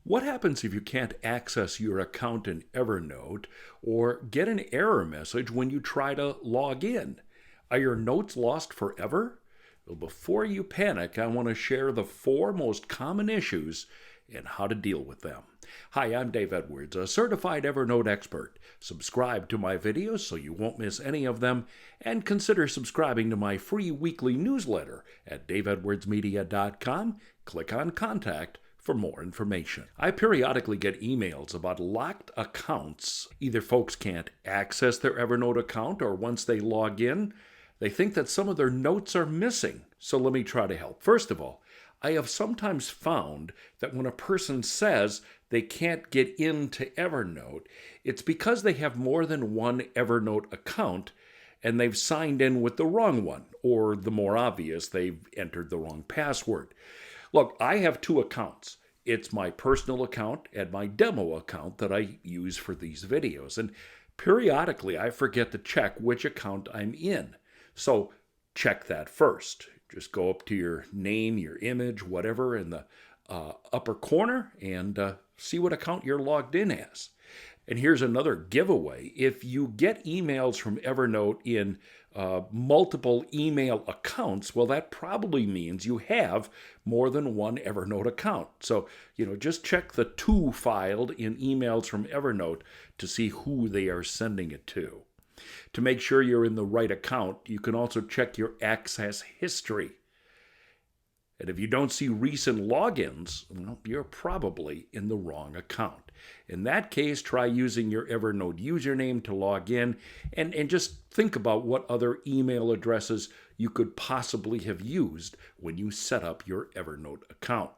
What happens if you can't access your account in Evernote or get an error message when you try to log in? Are your notes lost forever? Well, before you panic, I want to share the 4 most common issues and how to deal with them. Hi, I'm Dave Edwards, a certified Evernote expert. Subscribe to my videos so you won't miss any of them, and consider subscribing to my free weekly newsletter at daveedwardsmedia.com. Click on Contact for more information. I periodically get emails about locked accounts. Either folks can't access their Evernote account, or once they log in, they think that some of their notes are missing. So let me try to help. First of all, I have sometimes found that when a person says they can't get into Evernote, it's because they have more than one Evernote account and they've signed in with the wrong one, or the more obvious, they've entered the wrong password. Look, I have 2 accounts. It's my personal account and my demo account that I use for these videos. And periodically, I forget to check which account I'm in. So check that first. Just go up to your name, your image, whatever, in the upper corner and see what account you're logged in as. And here's another giveaway. If you get emails from Evernote in multiple email accounts, well, that probably means you have more than one Evernote account. So, just check the to filed in emails from Evernote to see who they are sending it to. To make sure you're in the right account, you can also check your access history. And if you don't see recent logins, well, you're probably in the wrong account. In that case, try using your Evernote username to log in and just think about what other email addresses you could possibly have used when you set up your Evernote account.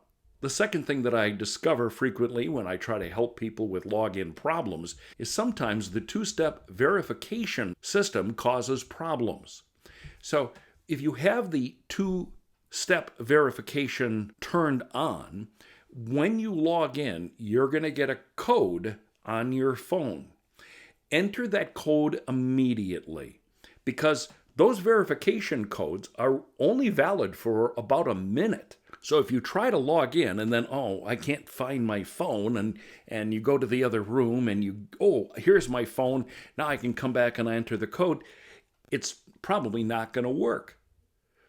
The second thing that I discover frequently when I try to help people with login problems is sometimes the 2-step verification system causes problems. So if you have the 2-step verification turned on, when you log in, you're going to get a code on your phone. Enter that code immediately, because those verification codes are only valid for about a minute. So if you try to log in and then, I can't find my phone, and you go to the other room and here's my phone, now I can come back and enter the code, it's probably not going to work.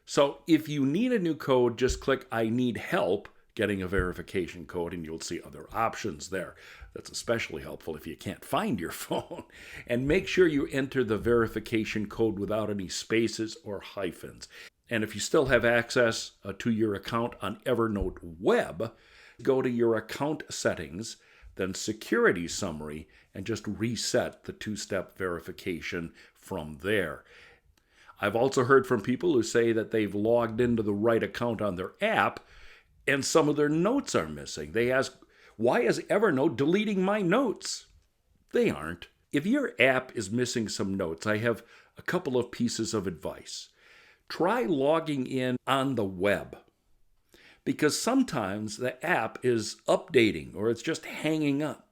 So if you need a new code, just click I need help getting a verification code, and you'll see other options there. That's especially helpful if you can't find your phone. And make sure you enter the verification code without any spaces or hyphens. And if you still have access to your account on Evernote Web, go to your account settings, then security summary, and just reset the 2-step verification from there. I've also heard from people who say that they've logged into the right account on their app, and some of their notes are missing. They ask, why is Evernote deleting my notes? They aren't. If your app is missing some notes, I have a couple of pieces of advice. Try logging in on the web, because sometimes the app is updating or it's just hanging up.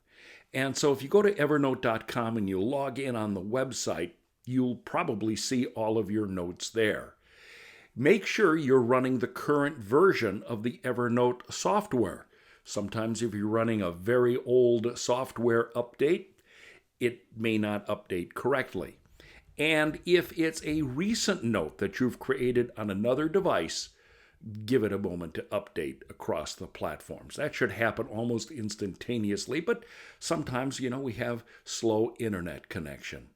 And so if you go to evernote.com and you log in on the website, you'll probably see all of your notes there. Make sure you're running the current version of the Evernote software. Sometimes if you're running a very old software update, it may not update correctly. And if it's a recent note that you've created on another device, give it a moment to update across the platforms. That should happen almost instantaneously, but sometimes, we have slow internet connection.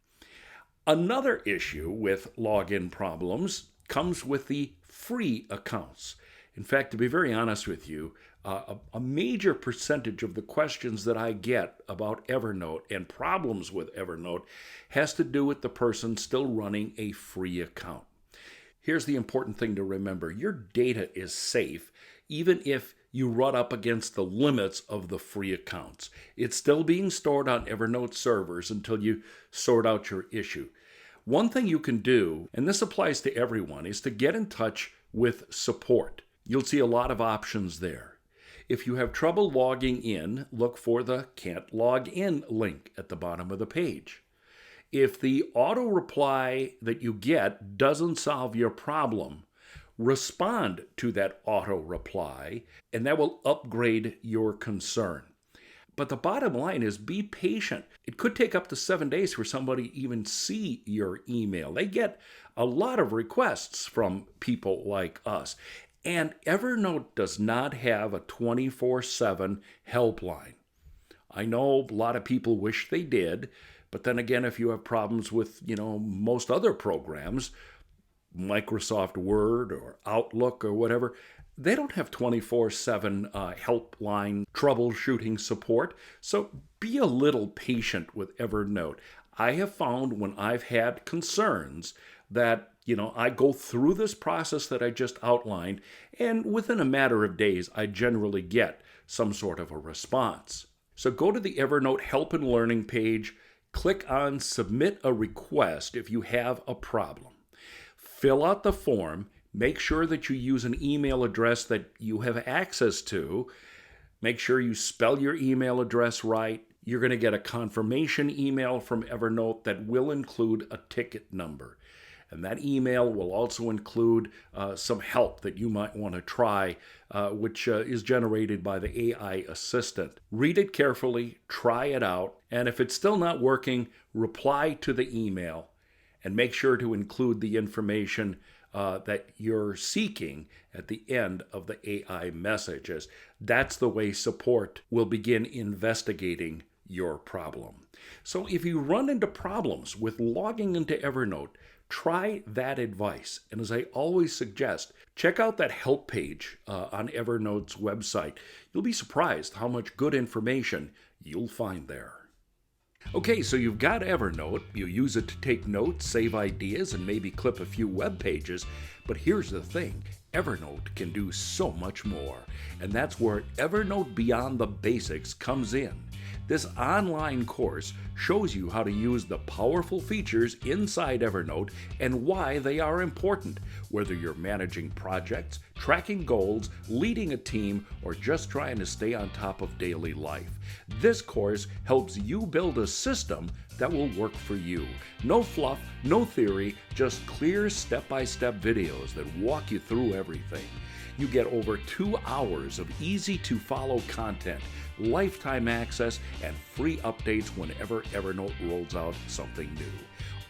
Another issue with login problems comes with the free accounts. In fact, to be very honest with you, a major percentage of the questions that I get about Evernote and problems with Evernote has to do with the person still running a free account. Here's the important thing to remember. Your data is safe even if you run up against the limits of the free accounts. It's still being stored on Evernote servers until you sort out your issue. One thing you can do, and this applies to everyone, is to get in touch with support. You'll see a lot of options there. If you have trouble logging in, look for the Can't Log In link at the bottom of the page. If the auto reply that you get doesn't solve your problem, respond to that auto reply, and that will upgrade your concern. But the bottom line is be patient. It could take up to 7 days for somebody to even see your email. They get a lot of requests from people like us. And Evernote does not have a 24/7 helpline. I know a lot of people wish they did, but then again, if you have problems with, most other programs, Microsoft Word or Outlook or whatever, they don't have 24/7 helpline troubleshooting support. So be a little patient with Evernote. I have found when I've had concerns that, I go through this process that I just outlined, and within a matter of days, I generally get some sort of a response. So go to the Evernote Help and Learning page, click on Submit a Request if you have a problem. Fill out the form, make sure that you use an email address that you have access to. Make sure you spell your email address right. You're going to get a confirmation email from Evernote that will include a ticket number. And that email will also include some help that you might want to try, which is generated by the AI assistant. Read it carefully, try it out, and if it's still not working, reply to the email and make sure to include the information that you're seeking at the end of the AI messages. That's the way support will begin investigating your problem. So if you run into problems with logging into Evernote, try that advice. And as I always suggest, check out that help page on Evernote's website. You'll be surprised how much good information you'll find there. Okay, so you've got Evernote. You use it to take notes, save ideas, and maybe clip a few web pages. But here's the thing. Evernote can do so much more. And that's where Evernote Beyond the Basics comes in. This online course shows you how to use the powerful features inside Evernote and why they are important, whether you're managing projects, tracking goals, leading a team, or just trying to stay on top of daily life. This course helps you build a system that will work for you. No fluff, no theory, just clear step-by-step videos that walk you through everything. You get over 2 hours of easy-to-follow content, lifetime access, and free updates whenever Evernote rolls out something new.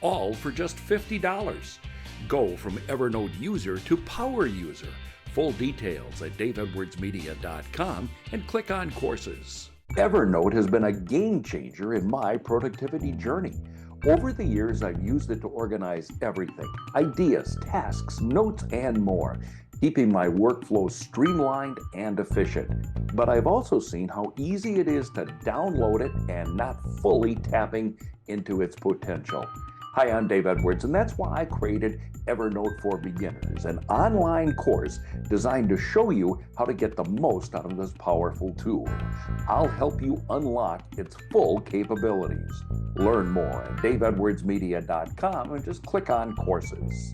All for just $50. Go from Evernote user to power user. Full details at daveedwardsmedia.com and click on courses. Evernote has been a game changer in my productivity journey. Over the years, I've used it to organize everything: ideas, tasks, notes, and more, keeping my workflow streamlined and efficient. But I've also seen how easy it is to download it and not fully tapping into its potential. Hi, I'm Dave Edwards, and that's why I created Evernote for Beginners, an online course designed to show you how to get the most out of this powerful tool. I'll help you unlock its full capabilities. Learn more at daveedwardsmedia.com and just click on courses.